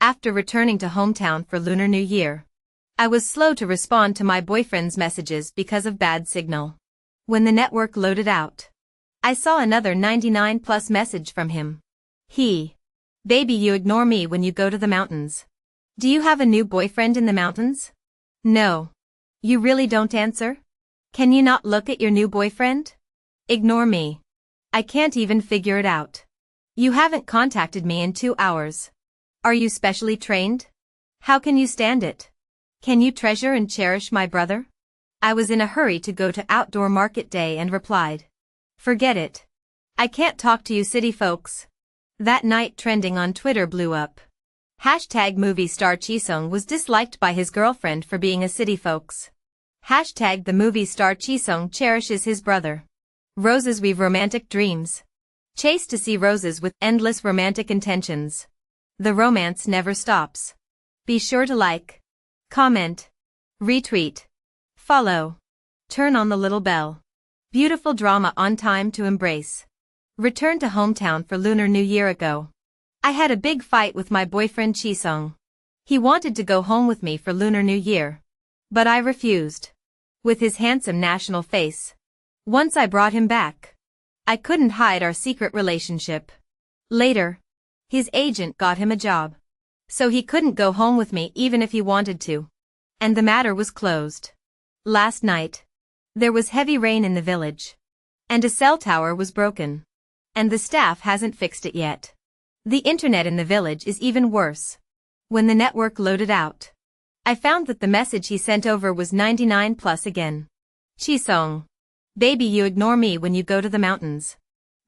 After returning to hometown for Lunar New Year, I was slow to respond to my boyfriend's messages because of bad signal. When the network loaded out, I saw another 99+ message from him. Baby, you ignore me when you go to the mountains. Do you have a new boyfriend in the mountains? No. You really don't answer? Can you not look at your new boyfriend? Ignore me. I can't even figure it out. You haven't contacted me in 2 hours. Are you specially trained? How can you stand it? Can you treasure and cherish my brother? I was in a hurry to go to outdoor market day and replied. Forget it. I can't talk to you city folks. That night trending on Twitter blew up. Hashtag movie star Chisung was disliked by his girlfriend for being a city folks. Hashtag the movie star Chisung cherishes his brother. Roses weave romantic dreams. Chase to see roses with endless romantic intentions. The romance never stops. Be sure to like, comment, retweet, follow, turn on the little bell. Beautiful drama on time to embrace. Returned to hometown for Lunar New Year ago. I had a big fight with my boyfriend Chisung. He wanted to go home with me for Lunar New Year. But I refused. With his handsome national face. Once I brought him back. I couldn't hide our secret relationship. Later, his agent got him a job. So he couldn't go home with me even if he wanted to. And the matter was closed. Last night, there was heavy rain in the village. And a cell tower was broken. And the staff hasn't fixed it yet. The internet in the village is even worse. When the network loaded out, I found that the message he sent over was 99+ again. Chisung. Baby, you ignore me when you go to the mountains.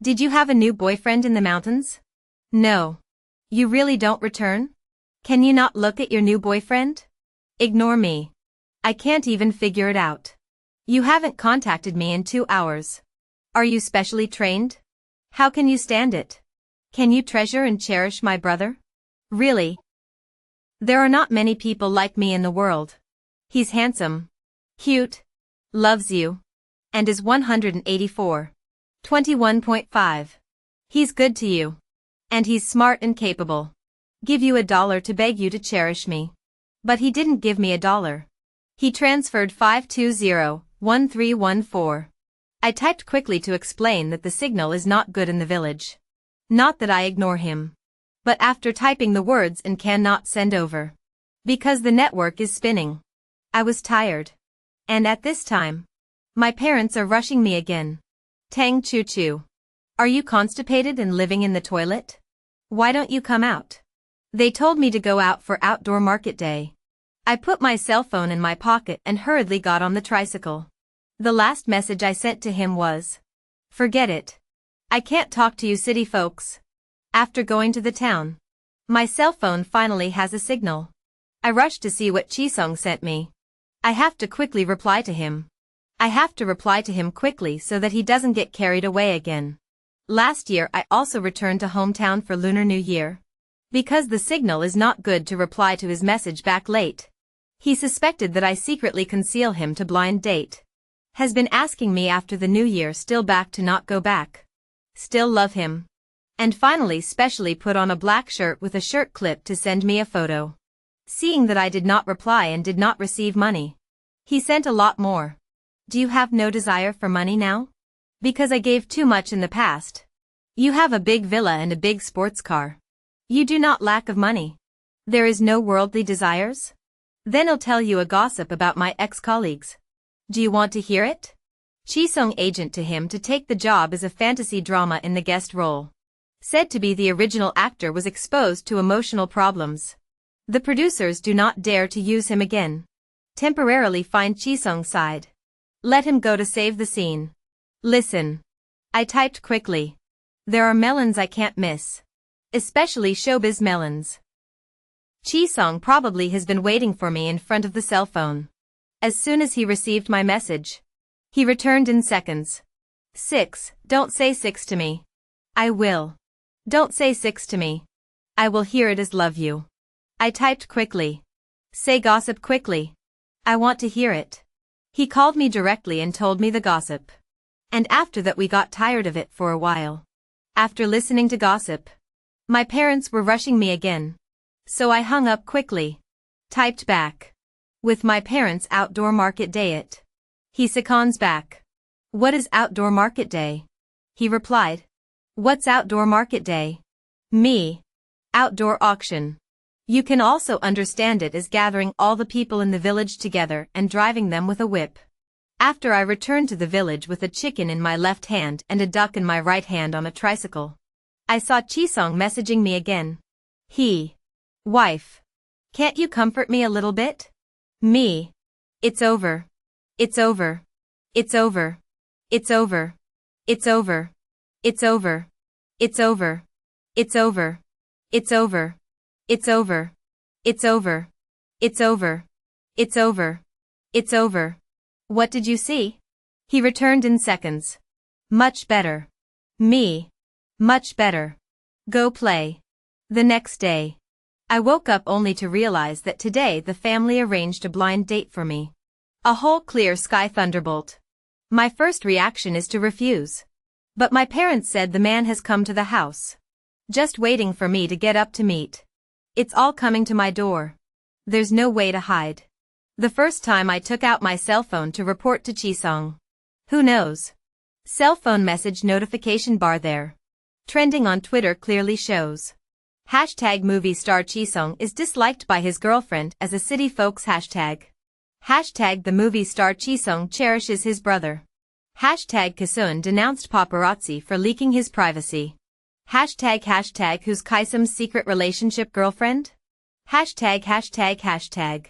Did you have a new boyfriend in the mountains? No. You really don't return? Can you not look at your new boyfriend? Ignore me. I can't even figure it out. You haven't contacted me in 2 hours. Are you specially trained? How can you stand it? Can you treasure and cherish my brother? Really? There are not many people like me in the world. He's handsome, cute, loves you, and is 184. 21.5. He's good to you. And he's smart and capable. Give you $1 to beg you to cherish me. But he didn't give me $1. He transferred 520-1314. I typed quickly to explain that the signal is not good in the village. Not that I ignore him. But after typing the words and cannot send over. Because the network is spinning. I was tired. And at this time, my parents are rushing me again. Tang Choo Choo. Are you constipated and living in the toilet? Why don't you come out? They told me to go out for outdoor market day. I put my cell phone in my pocket and hurriedly got on the tricycle. The last message I sent to him was, forget it. I can't talk to you city folks. After going to the town, my cell phone finally has a signal. I rushed to see what Chisung sent me. I have to quickly reply to him. I have to reply to him quickly so that he doesn't get carried away again. Last year I also returned to hometown for Lunar New Year. Because the signal is not good to reply to his message back late. He suspected that I secretly conceal him to blind date. Has been asking me after the new year still back to not go back. Still love him. And finally specially put on a black shirt with a shirt clip to send me a photo. Seeing that I did not reply and did not receive money. He sent a lot more. Do you have no desire for money now? Because I gave too much in the past. You have a big villa and a big sports car. You do not lack of money. There is no worldly desires? Then I'll tell you a gossip about my ex-colleagues. Do you want to hear it? Chisung agent to him to take the job as a fantasy drama in the guest role. Said to be the original actor was exposed to emotional problems. The producers do not dare to use him again. Temporarily find Chisung's side. Let him go to save the scene. Listen. I typed quickly. There are melons I can't miss. Especially showbiz melons. Chisung probably has been waiting for me in front of the cell phone. As soon as he received my message, he returned in seconds. 6. Don't say 6 to me. I will. Don't say 6 to me. I will hear it as love you. I typed quickly. Say gossip quickly. I want to hear it. He called me directly and told me the gossip. And after that we got tired of it for a while. After listening to gossip, my parents were rushing me again. So I hung up quickly. Typed back. With my parents' outdoor market day it. He seconds back. What is outdoor market day? He replied. What's outdoor market day? Me. Outdoor auction. You can also understand it as gathering all the people in the village together and driving them with a whip. After I returned to the village with a chicken in my left hand and a duck in my right hand on a tricycle, I saw Chisong messaging me again. Wife. Can't you comfort me a little bit? Me. It's over. It's over. It's over. It's over. It's over. It's over. It's over. It's over. It's over. It's over. It's over. It's over. It's over. It's over. What did you see? He returned in seconds. Much better. Me. Much better. Go play. The next day, I woke up only to realize that today the family arranged a blind date for me. A whole clear sky thunderbolt. My first reaction is to refuse. But my parents said the man has come to the house. Just waiting for me to get up to meet. It's all coming to my door. There's no way to hide. The first time I took out my cell phone to report to Chisong. Who knows? Cell phone message notification bar there. Trending on Twitter clearly shows. Hashtag movie star Chisong is disliked by his girlfriend as a city folks hashtag. Hashtag the movie star Chisong cherishes his brother. Hashtag Kasun denounced paparazzi for leaking his privacy. Hashtag who's Kaisum's secret relationship girlfriend? Hashtag.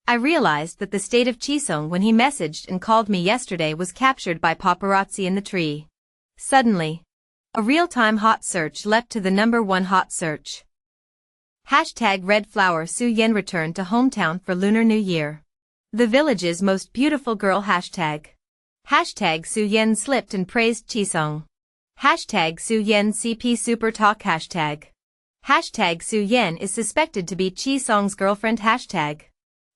I realized that the state of Chisong when he messaged and called me yesterday was captured by paparazzi in the tree. Suddenly, a real-time hot search leapt to the #1 hot search. Hashtag Red Flower Su Yen returned to hometown for Lunar New Year. The village's most beautiful girl hashtag. Hashtag Su Yen slipped and praised Chisong. Hashtag Su Yen CP Super Talk hashtag. Hashtag Su Yen is suspected to be Chisong's girlfriend hashtag.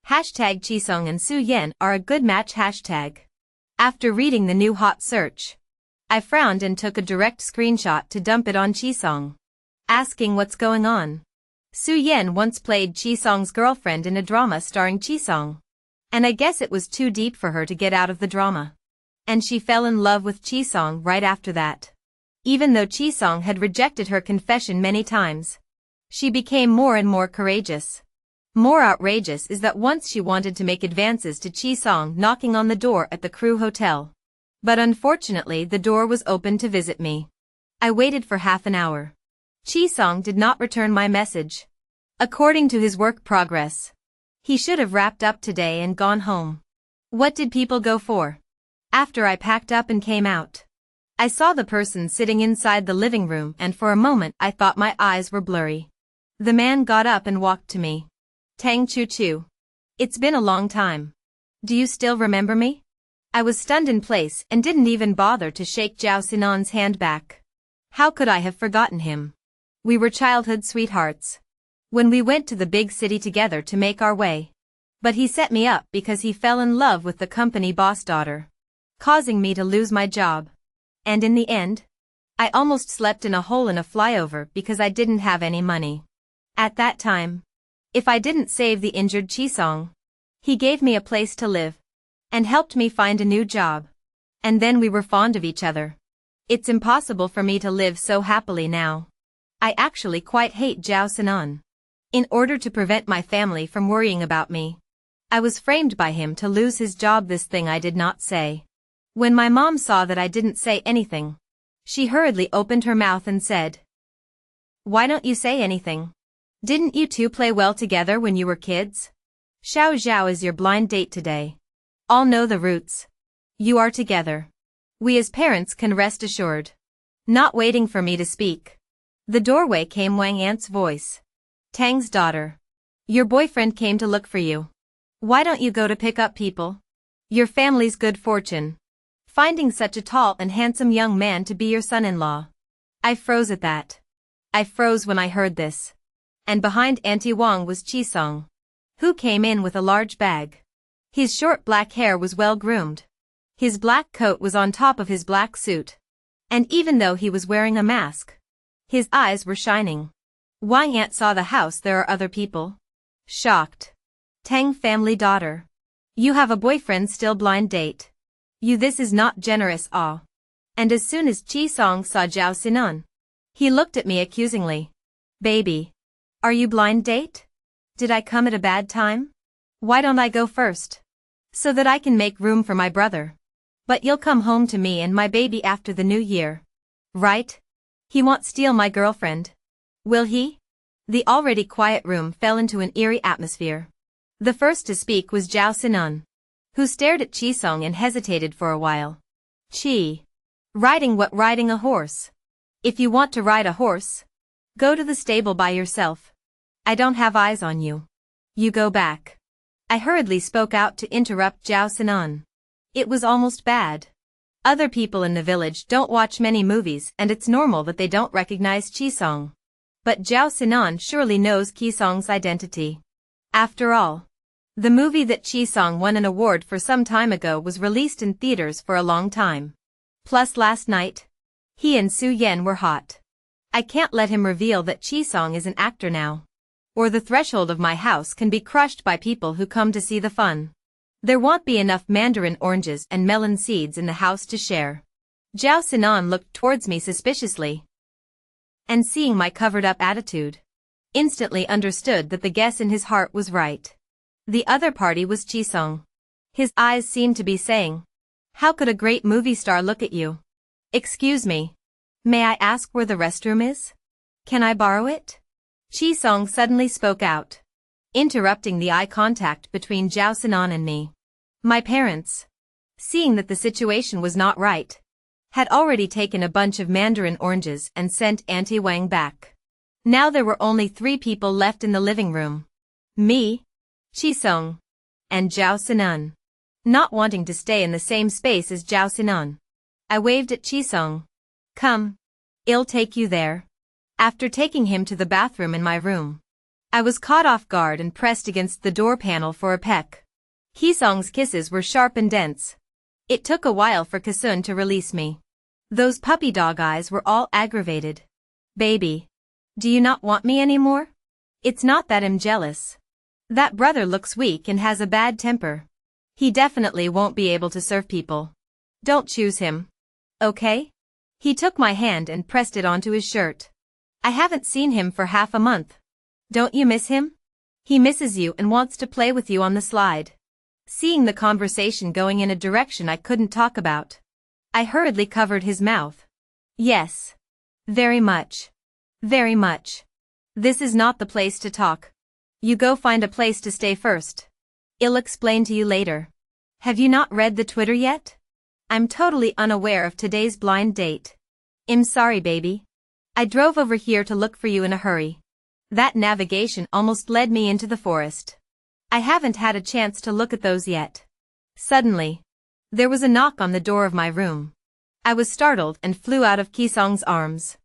Hashtag Chisong and Su Yen are a good match hashtag. After reading the new hot search, I frowned and took a direct screenshot to dump it on Chisong. Asking what's going on. Su Yen once played Chisong's girlfriend in a drama starring Chisong. And I guess it was too deep for her to get out of the drama. And she fell in love with Chisong right after that. Even though Chisong had rejected her confession many times, she became more and more courageous. More outrageous is that once she wanted to make advances to Chisong knocking on the door at the Crew Hotel. But unfortunately the door was open to visit me. I waited for half an hour. Chisong did not return my message. According to his work progress, he should have wrapped up today and gone home. What did people go for? After I packed up and came out, I saw the person sitting inside the living room and for a moment I thought my eyes were blurry. The man got up and walked to me. Tang Chu Chu. It's been a long time. Do you still remember me? I was stunned in place and didn't even bother to shake Zhao Sinan's hand back. How could I have forgotten him? We were childhood sweethearts. When we went to the big city together to make our way. But he set me up because he fell in love with the company boss daughter, causing me to lose my job. And in the end, I almost slept in a hole in a flyover because I didn't have any money. At that time, if I didn't save the injured Chisong, he gave me a place to live and helped me find a new job. And then we were fond of each other. It's impossible for me to live so happily now. I actually quite hate Zhao Sinan. In order to prevent my family from worrying about me, I was framed by him to lose his job. This thing I did not say. When my mom saw that I didn't say anything, she hurriedly opened her mouth and said, "Why don't you say anything? Didn't you two play well together when you were kids? Xiao Zhao is your blind date today. All know the roots. You are together. We as parents can rest assured." Not waiting for me to speak, the doorway came Wang Ant's voice. "Tang's daughter. Your boyfriend came to look for you. Why don't you go to pick up people? Your family's good fortune finding such a tall and handsome young man to be your son-in-law." I froze at that. I froze when I heard this. And behind Auntie Wang was Chisong, who came in with a large bag. His short black hair was well groomed. His black coat was on top of his black suit. And even though he was wearing a mask, his eyes were shining. Wang Aunt saw the house there are other people. Shocked. Tang family daughter. You have a boyfriend still blind date. You this is not generous ah. And as soon as Chi Song saw Zhao Sinan, he looked at me accusingly. Baby. Are you blind date? Did I come at a bad time? Why don't I go first? So that I can make room for my brother. But you'll come home to me and my baby after the new year. Right? He won't steal my girlfriend. Will he? The already quiet room fell into an eerie atmosphere. The first to speak was Zhao Sinan, who stared at Chi Song and hesitated for a while. Chi. Riding what? Riding a horse. If you want to ride a horse, go to the stable by yourself. I don't have eyes on you. You go back. I hurriedly spoke out to interrupt Zhao Sinan. It was almost bad. Other people in the village don't watch many movies and it's normal that they don't recognize Chi Song. But Zhao Sinan surely knows Chi Song's identity. After all, the movie that Chi Song won an award for some time ago was released in theaters for a long time. Plus last night, he and Su Yen were hot. I can't let him reveal that Chi Song is an actor now. Or the threshold of my house can be crushed by people who come to see the fun. There won't be enough mandarin oranges and melon seeds in the house to share. Zhao Sinan looked towards me suspiciously, and seeing my covered-up attitude, instantly understood that the guess in his heart was right. The other party was Chi Song. His eyes seemed to be saying, how could a great movie star look at you? Excuse me. May I ask where the restroom is? Can I borrow it? Chi Song suddenly spoke out, interrupting the eye contact between Zhao Sinan and me. My parents, seeing that the situation was not right, had already taken a bunch of mandarin oranges and sent Auntie Wang back. Now there were only 3 people left in the living room. Me, Chi Song, and Zhao Sinan. Not wanting to stay in the same space as Zhao Sinan, I waved at Chi Song. Come. I'll take you there. After taking him to the bathroom in my room, I was caught off guard and pressed against the door panel for a peck. Chi Song's kisses were sharp and dense. It took a while for Kasun to release me. Those puppy dog eyes were all aggravated. Baby. Do you not want me anymore? It's not that I'm jealous. That brother looks weak and has a bad temper. He definitely won't be able to serve people. Don't choose him. Okay? He took my hand and pressed it onto his shirt. I haven't seen him for half a month. Don't you miss him? He misses you and wants to play with you on the slide. Seeing the conversation going in a direction I couldn't talk about, I hurriedly covered his mouth. Yes. Very much. Very much. This is not the place to talk. You go find a place to stay first. I'll explain to you later. Have you not read the Twitter yet? I'm totally unaware of today's blind date. I'm sorry, baby. I drove over here to look for you in a hurry. That navigation almost led me into the forest. I haven't had a chance to look at those yet. Suddenly, there was a knock on the door of my room. I was startled and flew out of Chi Song's arms.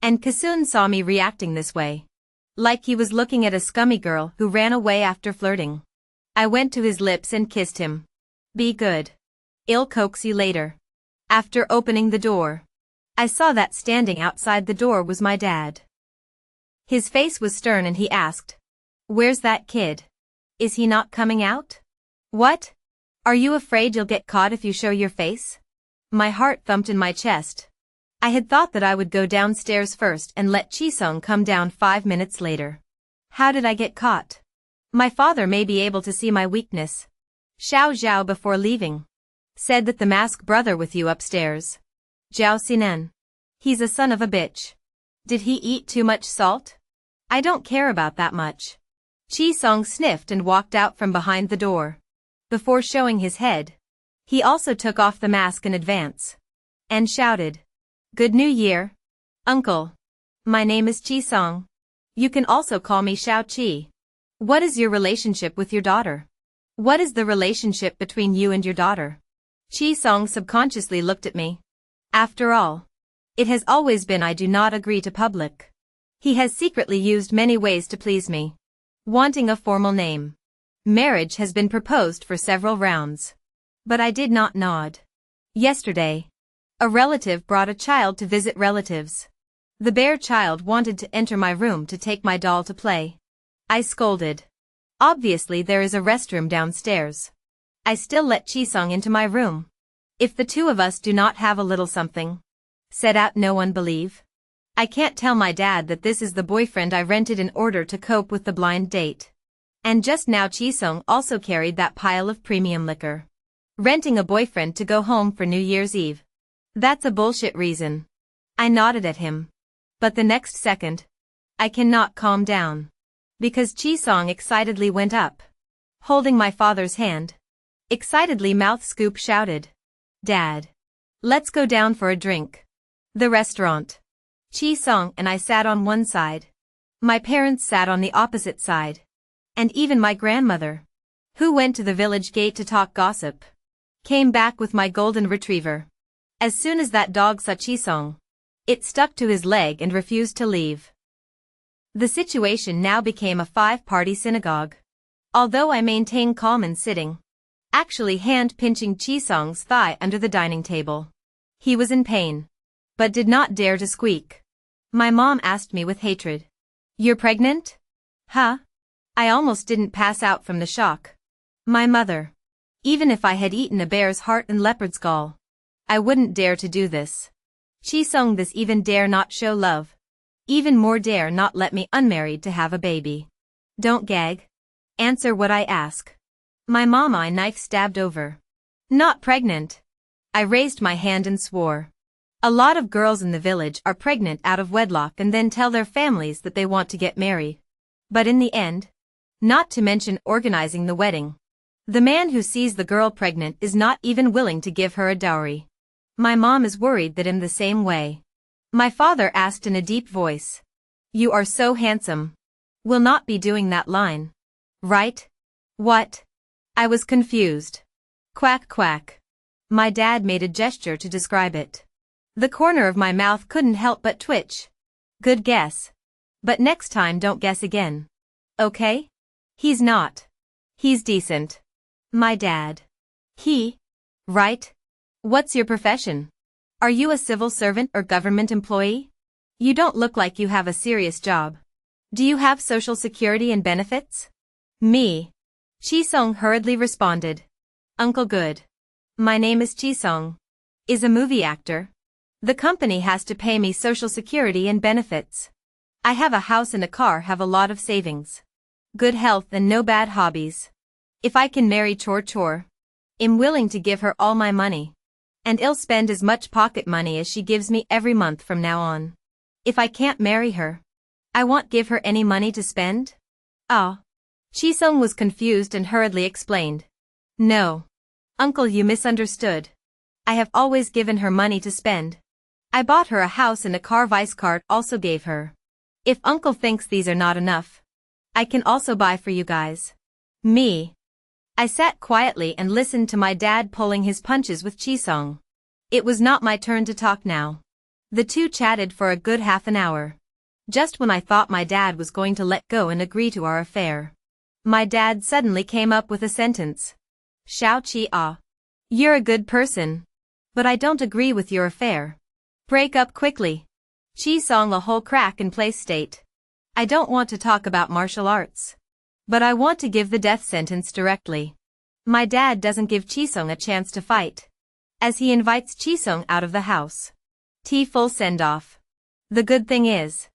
And Kasun saw me reacting this way, like he was looking at a scummy girl who ran away after flirting. I went to his lips and kissed him. Be good. I'll coax you later. After opening the door, I saw that standing outside the door was my dad. His face was stern and he asked, "Where's that kid? Is he not coming out?" "What? Are you afraid you'll get caught if you show your face?" My heart thumped in my chest. I had thought that I would go downstairs first and let Chi Song come down 5 minutes later. How did I get caught? My father may be able to see my weakness. Xiao Zhao before leaving said that the masked brother with you upstairs. Zhao Sinan. He's a son of a bitch. Did he eat too much salt? I don't care about that much. Chi Song sniffed and walked out from behind the door. Before showing his head, he also took off the mask in advance and shouted, "Good New Year, Uncle. My name is Chi Song. You can also call me Xiao Chi. What is your relationship with your daughter? What is the relationship between you and your daughter?" Chi Song subconsciously looked at me. After all, it has always been I do not agree to public. He has secretly used many ways to please me. Wanting a formal name. Marriage has been proposed for several rounds. But I did not nod. Yesterday, a relative brought a child to visit relatives. The bear child wanted to enter my room to take my doll to play. I scolded. Obviously there is a restroom downstairs. I still let Chisong into my room. If the two of us do not have a little something, said out no one believe. I can't tell my dad that this is the boyfriend I rented in order to cope with the blind date. And just now Chisong also carried that pile of premium liquor. Renting a boyfriend to go home for New Year's Eve. That's a bullshit reason. I nodded at him. But the next second, I cannot calm down. Because Chisong excitedly went up. Holding my father's hand. Excitedly mouth scoop shouted. Dad. Let's go down for a drink. The restaurant. Chisong and I sat on one side. My parents sat on the opposite side. And even my grandmother, who went to the village gate to talk gossip, came back with my golden retriever. As soon as that dog saw Chisong, it stuck to his leg and refused to leave. The situation now became a five-party synagogue. Although I maintained calm and sitting, actually hand-pinching Chisong's thigh under the dining table. He was in pain, but did not dare to squeak. My mom asked me with hatred. You're pregnant? Huh? I almost didn't pass out from the shock. My mother. Even if I had eaten a bear's heart and leopard's gall, I wouldn't dare to do this. Chisong this even dare not show love. Even more dare not let me unmarried to have a baby. Don't gag. Answer what I ask. My mom I knife stabbed over. Not pregnant. I raised my hand and swore. A lot of girls in the village are pregnant out of wedlock and then tell their families that they want to get married. But in the end, not to mention organizing the wedding, the man who sees the girl pregnant is not even willing to give her a dowry. My mom is worried that I'm the same way. My father asked in a deep voice. You are so handsome. Will not be doing that line. Right? What? I was confused. Quack quack. My dad made a gesture to describe it. The corner of my mouth couldn't help but twitch. Good guess. But next time don't guess again. Okay? He's not. He's decent. My dad. He? Right? What's your profession? Are you a civil servant or government employee? You don't look like you have a serious job. Do you have social security and benefits? Me. Chisong hurriedly responded. Uncle Good. My name is Chisong. Is a movie actor. The company has to pay me social security and benefits. I have a house and a car, have a lot of savings. Good health and no bad hobbies. If I can marry Chor, I'm willing to give her all my money. And I'll spend as much pocket money as she gives me every month from now on. If I can't marry her, I won't give her any money to spend? Ah. Chisong was confused and hurriedly explained. No. Uncle, you misunderstood. I have always given her money to spend. I bought her a house and a car. Vice card also gave her. If Uncle thinks these are not enough, I can also buy for you guys. Me. I sat quietly and listened to my dad pulling his punches with Chisong. It was not my turn to talk now. The two chatted for a good half an hour. Just when I thought my dad was going to let go and agree to our affair, my dad suddenly came up with a sentence. Xiao Qi. You're a good person. But I don't agree with your affair. Break up quickly. Chisong a whole crack in place state. I don't want to talk about martial arts. But I want to give the death sentence directly. My dad doesn't give Chisong a chance to fight, as he invites Chisong out of the house. Full send-off. The good thing is,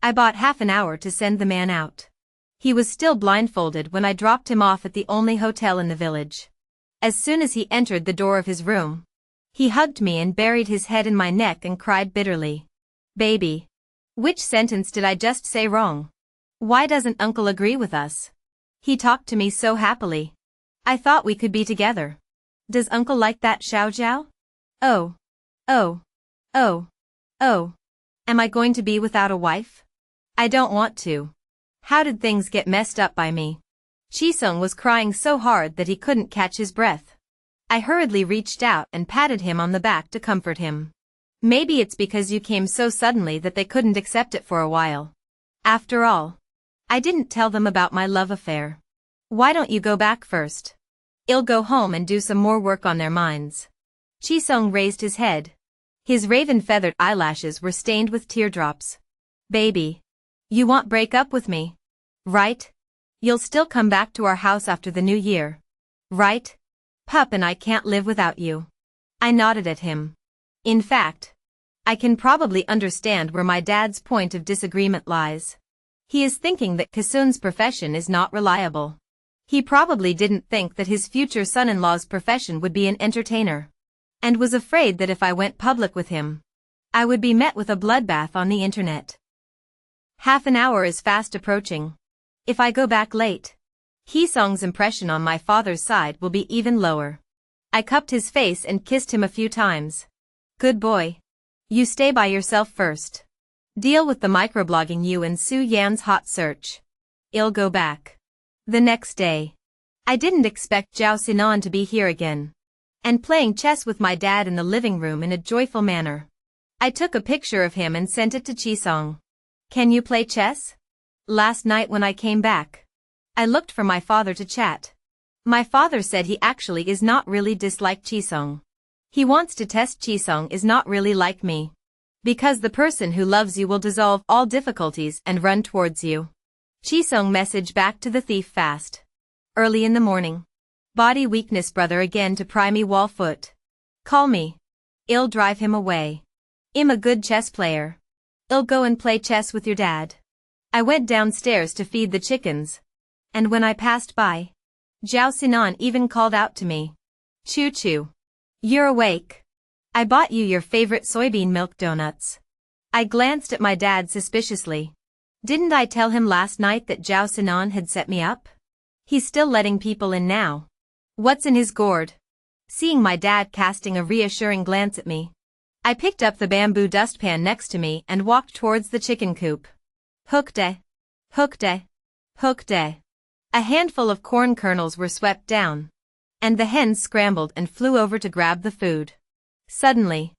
I bought half an hour to send the man out. He was still blindfolded when I dropped him off at the only hotel in the village. As soon as he entered the door of his room, he hugged me and buried his head in my neck and cried bitterly. Baby. Which sentence did I just say wrong? Why doesn't Uncle agree with us? He talked to me so happily. I thought we could be together. Does Uncle like that Xiao Jiao? Oh. Oh. Oh. Oh. Am I going to be without a wife? I don't want to. How did things get messed up by me? Chisong was crying so hard that he couldn't catch his breath. I hurriedly reached out and patted him on the back to comfort him. Maybe it's because you came so suddenly that they couldn't accept it for a while. After all, I didn't tell them about my love affair. Why don't you go back first? I'll go home and do some more work on their minds. Chisong raised his head. His raven-feathered eyelashes were stained with teardrops. Baby. You won't break up with me. Right? You'll still come back to our house after the new year. Right? Pup and I can't live without you. I nodded at him. In fact, I can probably understand where my dad's point of disagreement lies. He is thinking that Kasun's profession is not reliable. He probably didn't think that his future son-in-law's profession would be an entertainer, and was afraid that if I went public with him, I would be met with a bloodbath on the internet. Half an hour is fast approaching. If I go back late, Hee-sung's impression on my father's side will be even lower. I cupped his face and kissed him a few times. Good boy. You stay by yourself first. Deal with the microblogging you and Su Yan's hot search. I'll go back. The next day, I didn't expect Zhao Sinan to be here again, and playing chess with my dad in the living room in a joyful manner. I took a picture of him and sent it to Chi-sung. Can you play chess? Last night when I came back, I looked for my father to chat. My father said he actually is not really dislike Chi-sung. He wants to test Chi-sung is not really like me. Because the person who loves you will dissolve all difficulties and run towards you. Chi-sung messaged back to the thief fast. Early in the morning. Body weakness brother again to pry me wall foot. Call me. I'll drive him away. I'm a good chess player. I'll go and play chess with your dad. I went downstairs to feed the chickens. And when I passed by, Zhao Sinan even called out to me. Choo choo. You're awake. I bought you your favorite soybean milk donuts. I glanced at my dad suspiciously. Didn't I tell him last night that Zhao Sinan had set me up? He's still letting people in now. What's in his gourd? Seeing my dad casting a reassuring glance at me, I picked up the bamboo dustpan next to me and walked towards the chicken coop. Hookde. Hookde. Hookde. A handful of corn kernels were swept down, and the hens scrambled and flew over to grab the food. Suddenly,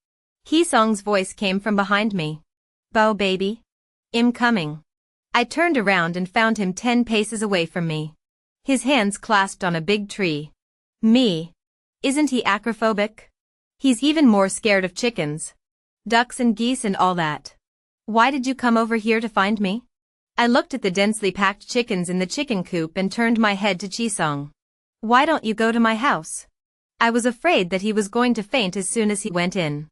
Hee-sung's voice came from behind me. Bo baby. I'm coming. I turned around and found him 10 paces away from me. His hands clasped on a big tree. Me. Isn't he acrophobic? He's even more scared of chickens, ducks and geese and all that. Why did you come over here to find me? I looked at the densely packed chickens in the chicken coop and turned my head to Chi-sung. Why don't you go to my house? I was afraid that he was going to faint as soon as he went in.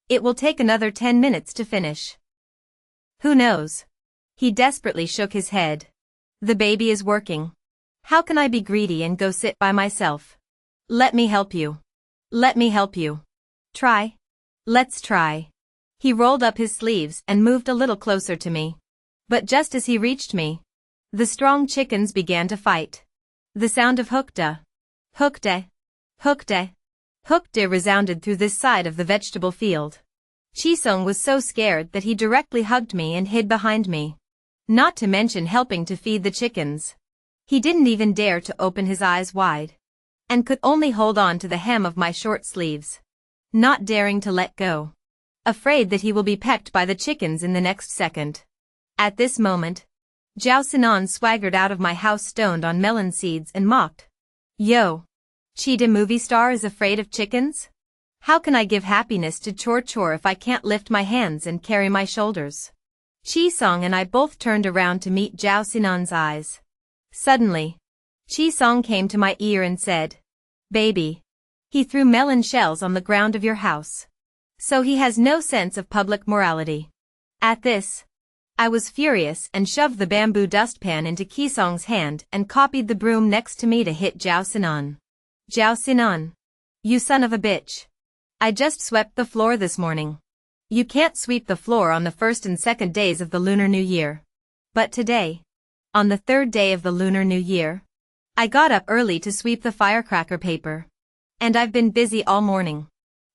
It will take another 10 minutes to finish. Who knows? He desperately shook his head. The baby is working. How can I be greedy and go sit by myself? Let me help you. Let me help you. Try. Let's try. He rolled up his sleeves and moved a little closer to me. But just as he reached me, the strong chickens began to fight. The sound of hookda, hookde, hookde, hookde resounded through this side of the vegetable field. Chi-sung was so scared that he directly hugged me and hid behind me. Not to mention helping to feed the chickens. He didn't even dare to open his eyes wide, and could only hold on to the hem of my short sleeves, not daring to let go, afraid that he will be pecked by the chickens in the next second. At this moment, Zhao Sinan swaggered out of my house stoned on melon seeds and mocked. Yo! Cheetah movie star is afraid of chickens? How can I give happiness to Chor if I can't lift my hands and carry my shoulders? Chi-sung and I both turned around to meet Zhao Sinan's eyes. Suddenly, Chi-sung came to my ear and said, Baby. He threw melon shells on the ground of your house. So he has no sense of public morality. At this, I was furious and shoved the bamboo dustpan into Chi-sung's hand and copied the broom next to me to hit Zhao Sinan. Zhao Sinan. You son of a bitch. I just swept the floor this morning. You can't sweep the floor on the first and second days of the Lunar New Year. But today, on the third day of the Lunar New Year, I got up early to sweep the firecracker paper. And I've been busy all morning.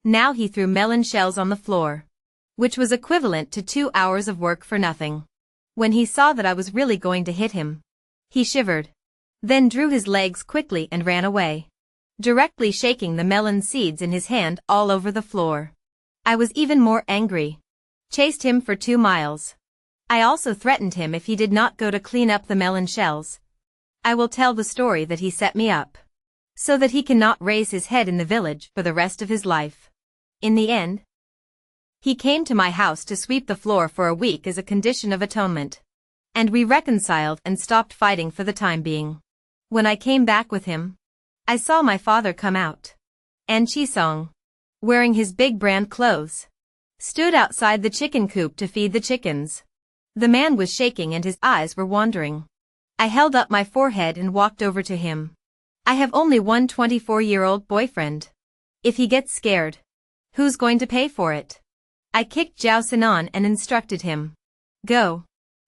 Now he threw melon shells on the floor, which was equivalent to 2 hours of work for nothing. When he saw that I was really going to hit him, he shivered, then drew his legs quickly and ran away, directly shaking the melon seeds in his hand all over the floor. I was even more angry. Chased him for 2 miles. I also threatened him if he did not go to clean up the melon shells. I will tell the story that he set me up, so that he cannot raise his head in the village for the rest of his life. In the end, He came to my house to sweep the floor for a week as a condition of atonement. And we reconciled and stopped fighting for the time being. When I came back with him, I saw my father come out. And Chisong, wearing his big brand clothes, stood outside the chicken coop to feed the chickens. The man was shaking and his eyes were wandering. I held up my forehead and walked over to him. I have only one 24-year-old boyfriend. If he gets scared, who's going to pay for it? I kicked Zhao Sinan and instructed him. Go.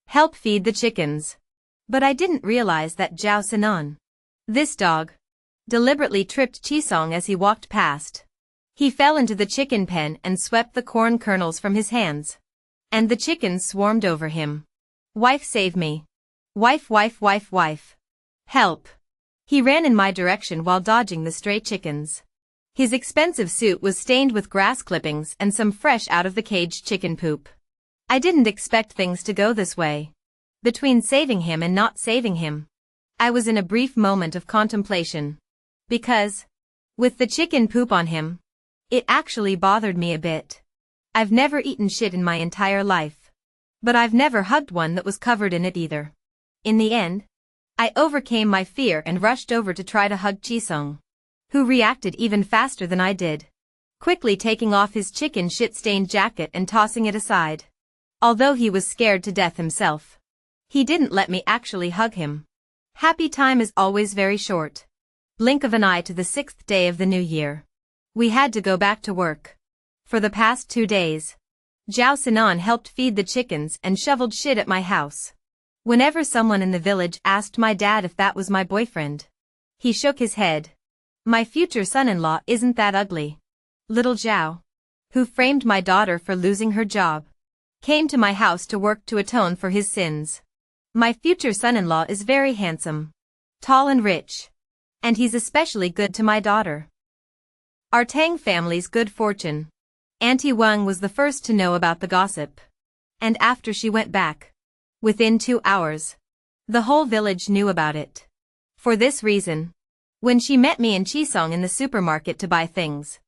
Help feed the chickens. But I didn't realize that Zhao Sinan, this dog, deliberately tripped Chisong as he walked past. He fell into the chicken pen and swept the corn kernels from his hands. And the chickens swarmed over him. Wife, save me. Wife, wife, wife, wife. Help. He ran in my direction while dodging the stray chickens. His expensive suit was stained with grass clippings and some fresh out of the caged chicken poop. I didn't expect things to go this way. Between saving him and not saving him, I was in a brief moment of contemplation. Because, with the chicken poop on him, it actually bothered me a bit. I've never eaten shit in my entire life. But I've never hugged one that was covered in it either. In the end, I overcame my fear and rushed over to try to hug Chisong, who reacted even faster than I did, quickly taking off his chicken shit-stained jacket and tossing it aside. Although he was scared to death himself, he didn't let me actually hug him. Happy time is always very short. Blink of an eye to the 6th day of the new year. We had to go back to work. For the past 2 days, Zhao Sinan helped feed the chickens and shoveled shit at my house. Whenever someone in the village asked my dad if that was my boyfriend, he shook his head. My future son-in-law isn't that ugly. Little Zhao, who framed my daughter for losing her job, came to my house to work to atone for his sins. My future son-in-law is very handsome, tall and rich, and he's especially good to my daughter. Our Tang family's good fortune. Auntie Wang was the first to know about the gossip. And after she went back, within 2 hours, the whole village knew about it. For this reason, when she met me and Chisong in the supermarket to buy things,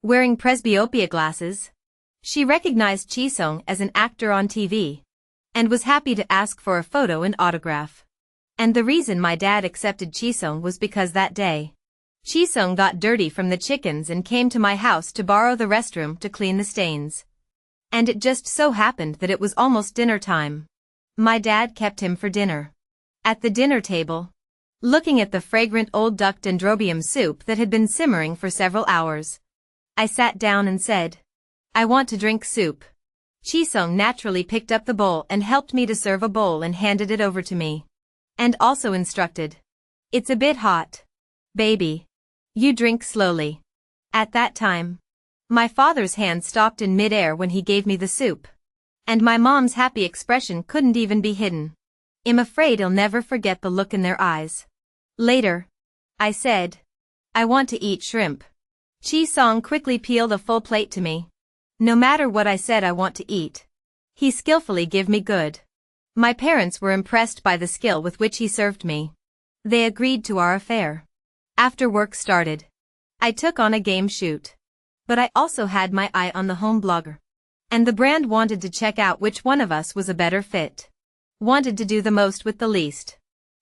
wearing presbyopia glasses, she recognized Chisong as an actor on TV, and was happy to ask for a photo and autograph. And the reason my dad accepted Chisong was because that day, Chisong got dirty from the chickens and came to my house to borrow the restroom to clean the stains. And it just so happened that it was almost dinner time. My dad kept him for dinner. At the dinner table, looking at the fragrant old duck dendrobium soup that had been simmering for several hours, I sat down and said, I want to drink soup. Chisong naturally picked up the bowl and helped me to serve a bowl and handed it over to me. And also instructed, it's a bit hot. Baby, you drink slowly. At that time, my father's hand stopped in mid-air when he gave me the soup. And my mom's happy expression couldn't even be hidden. I'm afraid I'll never forget the look in their eyes. Later, I said, I want to eat shrimp. Chisong quickly peeled a full plate to me. No matter what I said I want to eat, he skillfully gave me good. My parents were impressed by the skill with which he served me. They agreed to our affair. After work started, I took on a game shoot. But I also had my eye on the home blogger. And the brand wanted to check out which one of us was a better fit. Wanted to do the most with the least.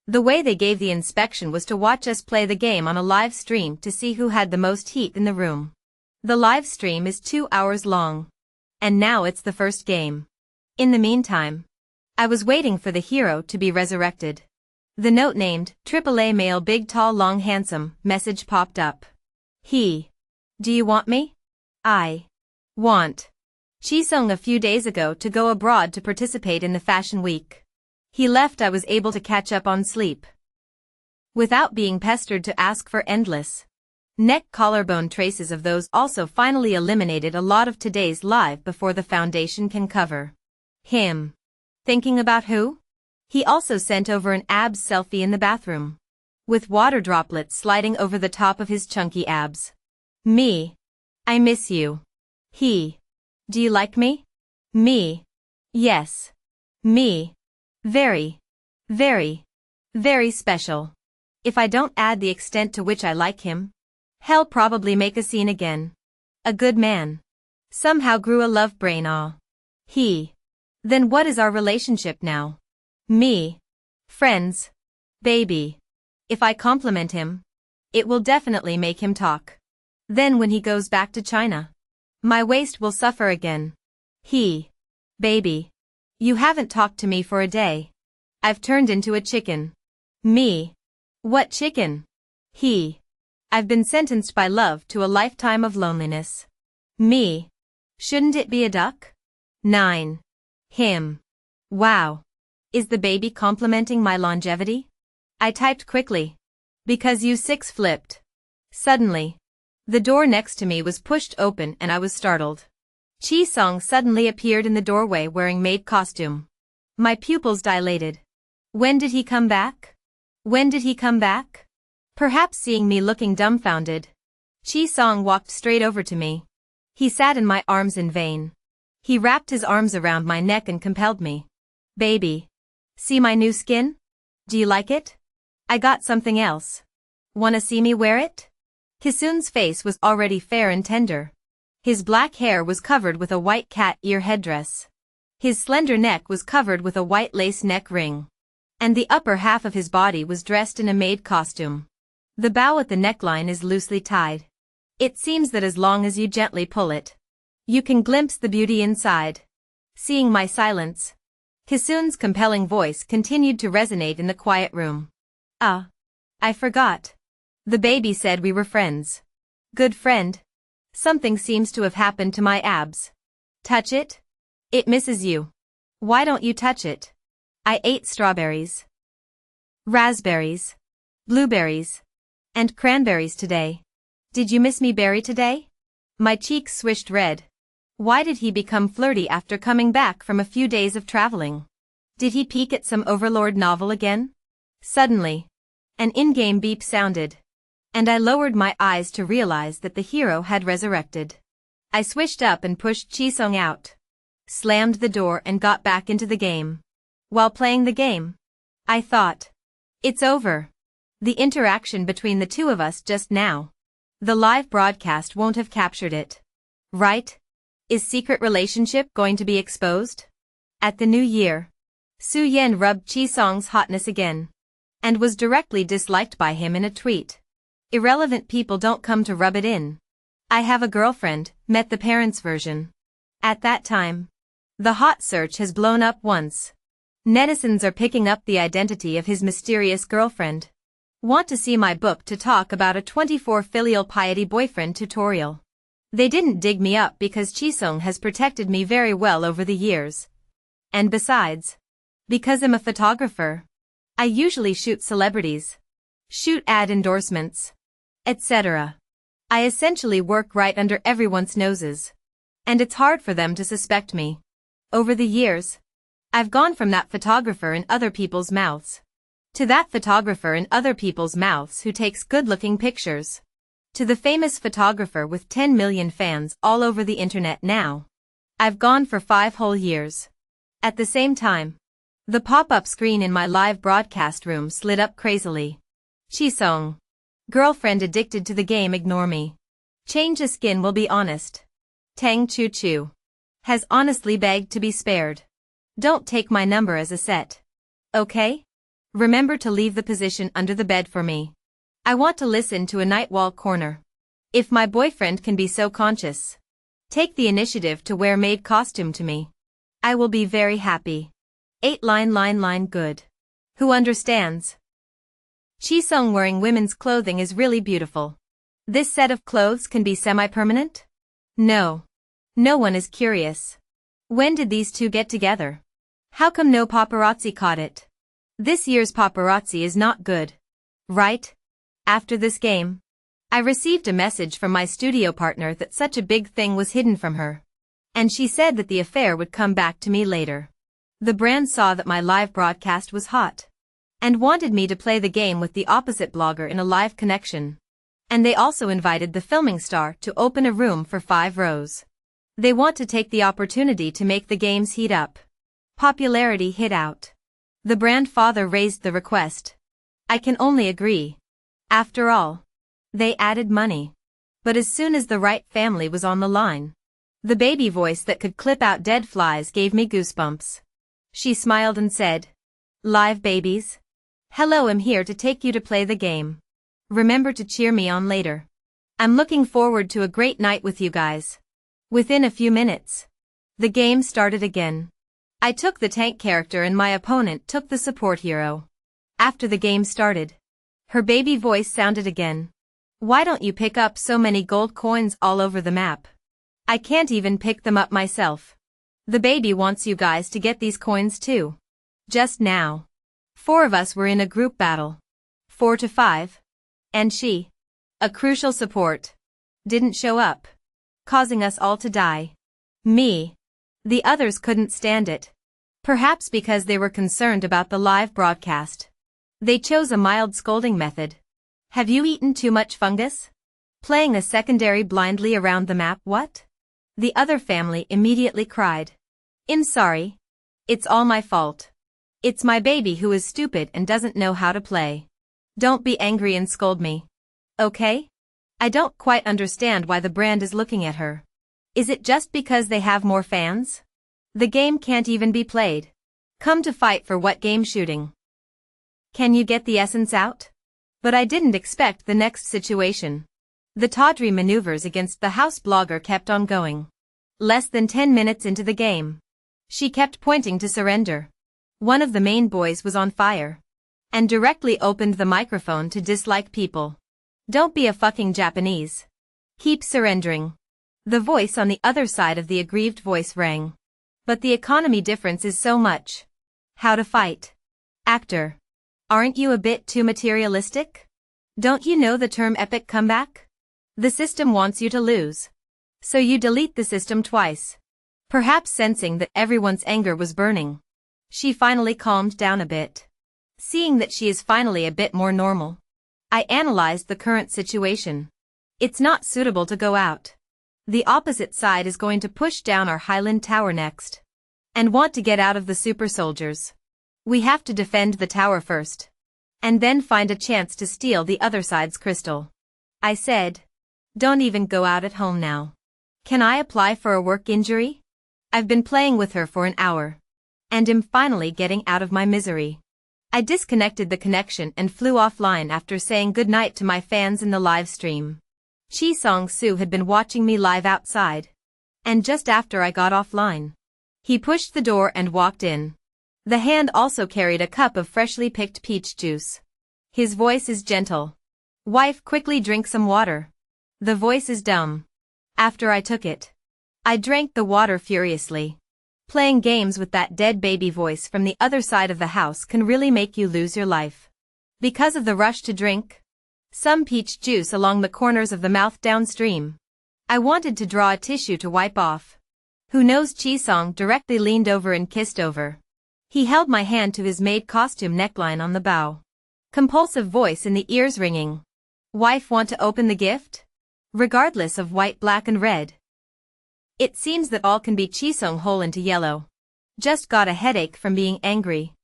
The way they gave the inspection was to watch us play the game on a live stream to see who had the most heat in the room. The live stream is 2 hours long. And now it's the first game. In the meantime, I was waiting for the hero to be resurrected. The note named, AAA male big tall long handsome, message popped up. Do you want me? I want Chisong a few days ago to go abroad to participate in the fashion week. He left. I was able to catch up on sleep. Without being pestered to ask for endless neck collarbone traces of those also finally eliminated a lot of today's live before the foundation can cover him. Thinking about who? He also sent over an abs selfie in the bathroom, with water droplets sliding over the top of his chunky abs. Me. I miss you. He. Do you like me? Me. Yes. Me. Very. Very. Very special. If I don't add the extent to which I like him, he'll probably make a scene again. A good man. Somehow grew a love brain. Ah. He. Then what is our relationship now? Me. Friends. Baby. If I compliment him, it will definitely make him talk. Then when he goes back to China, my waist will suffer again. He. Baby. You haven't talked to me for a day. I've turned into a chicken. Me. What chicken? He. I've been sentenced by love to a lifetime of loneliness. Me. Shouldn't it be a duck? 9. Him. Wow. Is the baby complimenting my longevity? I typed quickly. Because you 6 flipped. Suddenly. The door next to me was pushed open and I was startled. Chi Song suddenly appeared in the doorway wearing maid costume. My pupils dilated. When did he come back? When did he come back? Perhaps seeing me looking dumbfounded, Chi Song walked straight over to me. He sat in my arms in vain. He wrapped his arms around my neck and compelled me. Baby. See my new skin? Do you like it? I got something else. Wanna see me wear it? Kisun's face was already fair and tender. His black hair was covered with a white cat ear headdress. His slender neck was covered with a white lace neck ring. And the upper half of his body was dressed in a maid costume. The bow at the neckline is loosely tied. It seems that as long as you gently pull it, you can glimpse the beauty inside. Seeing my silence, Kisun's compelling voice continued to resonate in the quiet room. I forgot. The baby said we were friends. Good friend. Something seems to have happened to my abs. Touch it? It misses you. Why don't you touch it? I ate strawberries, raspberries, blueberries, and cranberries today. Did you miss me berry today? My cheeks swished red. Why did he become flirty after coming back from a few days of traveling? Did he peek at some Overlord novel again? Suddenly, an in-game beep sounded, and I lowered my eyes to realize that the hero had resurrected. I swished up and pushed Chi Song out, slammed the door and got back into the game. While playing the game, I thought, it's over. The interaction between the two of us just now. The live broadcast won't have captured it. Right? Is secret relationship going to be exposed? At the new year, Su Yen rubbed Chi Song's hotness again, and was directly disliked by him in a tweet. Irrelevant people don't come to rub it in. I have a girlfriend, met the parents' version. At that time, the hot search has blown up once. Netizens are picking up the identity of his mysterious girlfriend. Want to see my book to talk about a 24 filial piety boyfriend tutorial. They didn't dig me up because Chi Song has protected me very well over the years. And besides, because I'm a photographer, I usually shoot celebrities, shoot ad endorsements, etc. I essentially work right under everyone's noses. And it's hard for them to suspect me. Over the years, I've gone from that photographer in other people's mouths to that photographer in other people's mouths who takes good-looking pictures, to the famous photographer with 10 million fans all over the internet now. I've gone for 5 whole years. At the same time, the pop-up screen in my live broadcast room slid up crazily. Chi Song. Girlfriend addicted to the game, ignore me. Change a skin, will be honest. Tang Chu Chu. Has honestly begged to be spared. Don't take my number as a set. Okay? Remember to leave the position under the bed for me. I want to listen to a night wall corner. If my boyfriend can be so conscious, take the initiative to wear maid costume to me. I will be very happy. 8 line good. Who understands? Chi Song wearing women's clothing is really beautiful. This set of clothes can be semi-permanent? No. No one is curious. When did these two get together? How come no paparazzi caught it? This year's paparazzi is not good. Right? After this game, I received a message from my studio partner that such a big thing was hidden from her. And she said that the affair would come back to me later. The brand saw that my live broadcast was hot and wanted me to play the game with the opposite blogger in a live connection. And they also invited the filming star to open a room for 5 rows. They want to take the opportunity to make the games heat up. Popularity hit out. The brand father raised the request. I can only agree. After all, they added money. But as soon as the right family was on the line, The baby voice that could clip out dead flies gave me goosebumps. She smiled and said, "Live babies? Hello, I'm here to take you to play the game. Remember to cheer me on later. I'm looking forward to a great night with you guys." Within a few minutes, the game started again. I took the tank character and my opponent took the support hero. After the game started, her baby voice sounded again. "Why don't you pick up so many gold coins all over the map? I can't even pick them up myself. The baby wants you guys to get these coins too." Just now, 4 of us were in a group battle. 4 to 5. And she, a crucial support, didn't show up, causing us all to die. Me. The others couldn't stand it. Perhaps because they were concerned about the live broadcast. They chose a mild scolding method. "Have you eaten too much fungus? Playing a secondary blindly around the map, what?" The other family immediately cried. "I'm sorry. It's all my fault. It's my baby who is stupid and doesn't know how to play. Don't be angry and scold me. Okay? I don't quite understand why the brand is looking at her. Is it just because they have more fans? The game can't even be played. Come to fight for what game shooting? Can you get the essence out?" But I didn't expect the next situation. The tawdry maneuvers against the house blogger kept on going. Less than 10 minutes into the game, she kept pointing to surrender. One of the main boys was on fire and directly opened the microphone to dislike people. "Don't be a fucking Japanese. Keep surrendering." The voice on the other side of the aggrieved voice rang. "But the economy difference is so much. How to fight? Actor. Aren't you a bit too materialistic? Don't you know the term epic comeback? The system wants you to lose. So you delete the system twice." Perhaps sensing that everyone's anger was burning, she finally calmed down a bit. Seeing that she is finally a bit more normal, I analyzed the current situation. It's not suitable to go out. The opposite side is going to push down our Highland Tower next and want to get out of the super soldiers. We have to defend the tower first and then find a chance to steal the other side's crystal. I said, "Don't even go out at home now. Can I apply for a work injury? I've been playing with her for an hour and am finally getting out of my misery." I disconnected the connection and flew offline after saying goodnight to my fans in the live stream. Chi Song-soo had been watching me live outside, and just after I got offline, he pushed the door and walked in. The hand also carried a cup of freshly picked peach juice. His voice is gentle. "Wife, quickly drink some water." The voice is dumb. After I took it, I drank the water furiously. Playing games with that dead baby voice from the other side of the house can really make you lose your life. Because of the rush to drink some peach juice along the corners of the mouth downstream, I wanted to draw a tissue to wipe off. Who knows? Chi Song directly leaned over and kissed over. He held my hand to his maid costume neckline on the bow. Compulsive voice in the ears ringing. "Wife, want to open the gift? Regardless of white, black and red." It seems that all can be Chi Song whole into yellow. Just got a headache from being angry.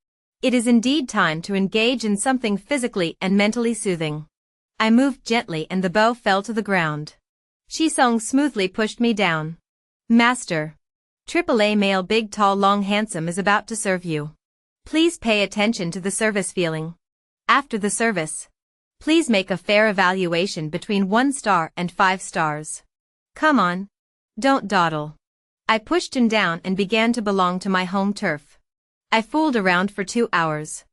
It is indeed time to engage in something physically and mentally soothing. I moved gently and the bow fell to the ground. Chi Song smoothly pushed me down. "Master. AAA male, big, tall, long, handsome is about to serve you. Please pay attention to the service feeling. After the service, please make a fair evaluation between 1 star and 5 stars. Come on. Don't dawdle." I pushed him down and began to belong to my home turf. I fooled around for 2 hours.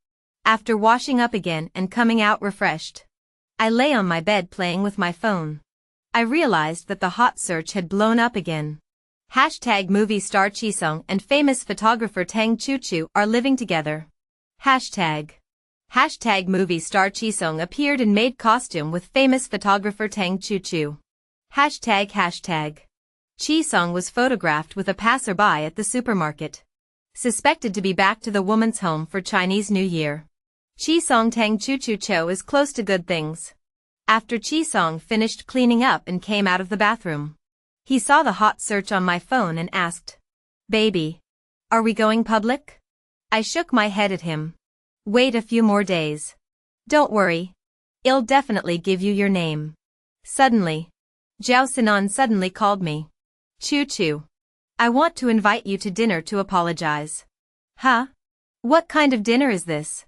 After washing up again and coming out refreshed, I lay on my bed playing with my phone. I realized that the hot search had blown up again. Hashtag movie star Chi Song and famous photographer Tang Chu Chu are living together. Hashtag movie star Chi Song appeared in maid costume with famous photographer Tang Chu Chu. Hashtag Chi Song was photographed with a passerby at the supermarket. Suspected to be back to the woman's home for Chinese New Year. Chi Song Tang Chu Chu Cho is close to good things. After Chi Song finished cleaning up and came out of the bathroom, he saw the hot search on my phone and asked, "Baby, are we going public?" I shook my head at him. "Wait a few more days. Don't worry. I'll definitely give you your name." Suddenly, Zhao Sinan suddenly called me. Choo choo. I want to invite you to dinner to apologize. Huh? What kind of dinner is this?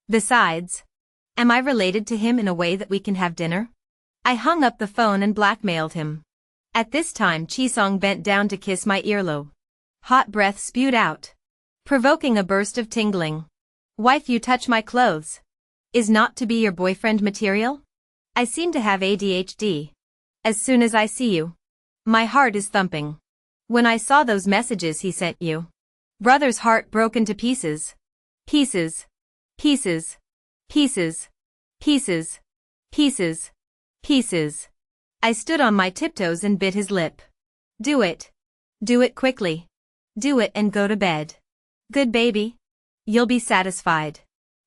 Besides, am I related to him in a way that we can have dinner? I hung up the phone and blackmailed him. At this time Chisong bent down to kiss my earlobe. Hot breath spewed out, provoking a burst of tingling. Wife, you touch my clothes. Is not to be your boyfriend material? I seem to have ADHD. As soon as I see you, my heart is thumping. When I saw those messages he sent you, brother's heart broke into pieces. Pieces. Pieces. Pieces. Pieces. Pieces. Pieces. I stood on my tiptoes and bit his lip. Do it. Do it quickly. Do it and go to bed. Good baby. You'll be satisfied.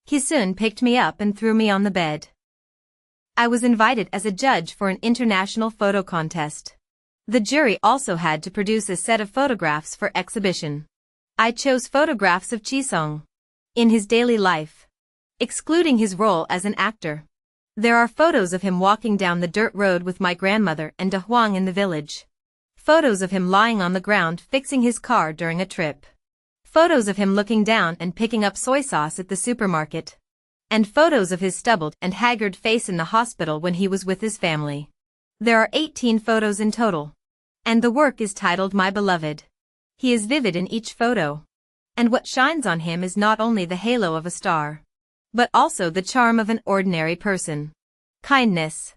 He soon picked me up and threw me on the bed. I was invited as a judge for an international photo contest. The jury also had to produce a set of photographs for exhibition. I chose photographs of Chisong in his daily life, excluding his role as an actor. There are photos of him walking down the dirt road with my grandmother and Da Huang in the village. Photos of him lying on the ground fixing his car during a trip. Photos of him looking down and picking up soy sauce at the supermarket. And photos of his stubbled and haggard face in the hospital when he was with his family. There are 18 photos in total. And the work is titled My Beloved. He is vivid in each photo. And what shines on him is not only the halo of a star, but also the charm of an ordinary person. Kindness.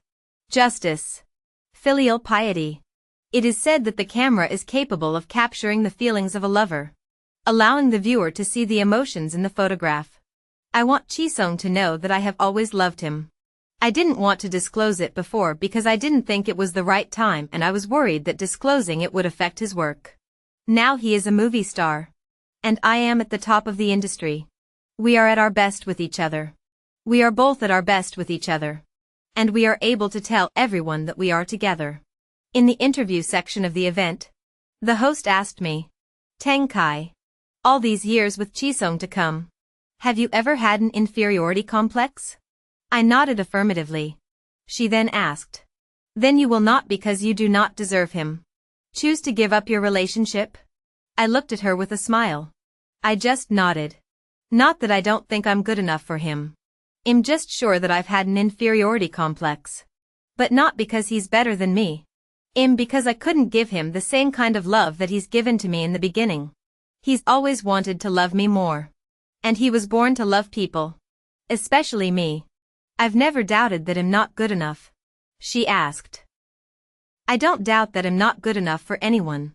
Justice. Filial piety. It is said that the camera is capable of capturing the feelings of a lover, allowing the viewer to see the emotions in the photograph. I want Chisong to know that I have always loved him. I didn't want to disclose it before because I didn't think it was the right time and I was worried that disclosing it would affect his work. Now he is a movie star. And I am at the top of the industry. We are at our best with each other. We are both at our best with each other. And we are able to tell everyone that we are together. In the interview section of the event, the host asked me, Tang Kai, all these years with Chisong to come, have you ever had an inferiority complex? I nodded affirmatively. She then asked, then you will not because you do not deserve him. Choose to give up your relationship? I looked at her with a smile. I just nodded. Not that I don't think I'm good enough for him. I'm just sure that I've had an inferiority complex. But not because he's better than me. Because I couldn't give him the same kind of love that he's given to me in the beginning. He's always wanted to love me more. And he was born to love people. Especially me. I've never doubted that I'm not good enough. She asked. I don't doubt that I'm not good enough for anyone.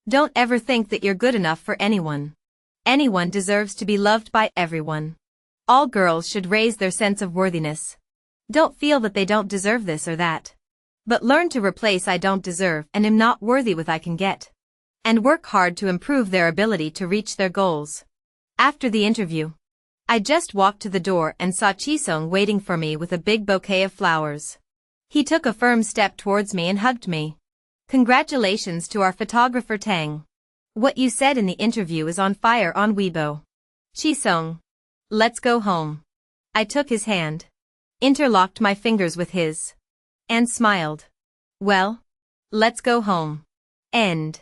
Don't ever think that you're good enough for anyone. Anyone deserves to be loved by everyone. All girls should raise their sense of worthiness. Don't feel that they don't deserve this or that. But learn to replace I don't deserve and am not worthy with I can get. And work hard to improve their ability to reach their goals. After the interview, I just walked to the door and saw Chisong waiting for me with a big bouquet of flowers. He took a firm step towards me and hugged me. Congratulations to our photographer Tang. What you said in the interview is on fire on Weibo. Chisong. Let's go home. I took his hand, interlocked my fingers with his, and smiled. Well, let's go home. End.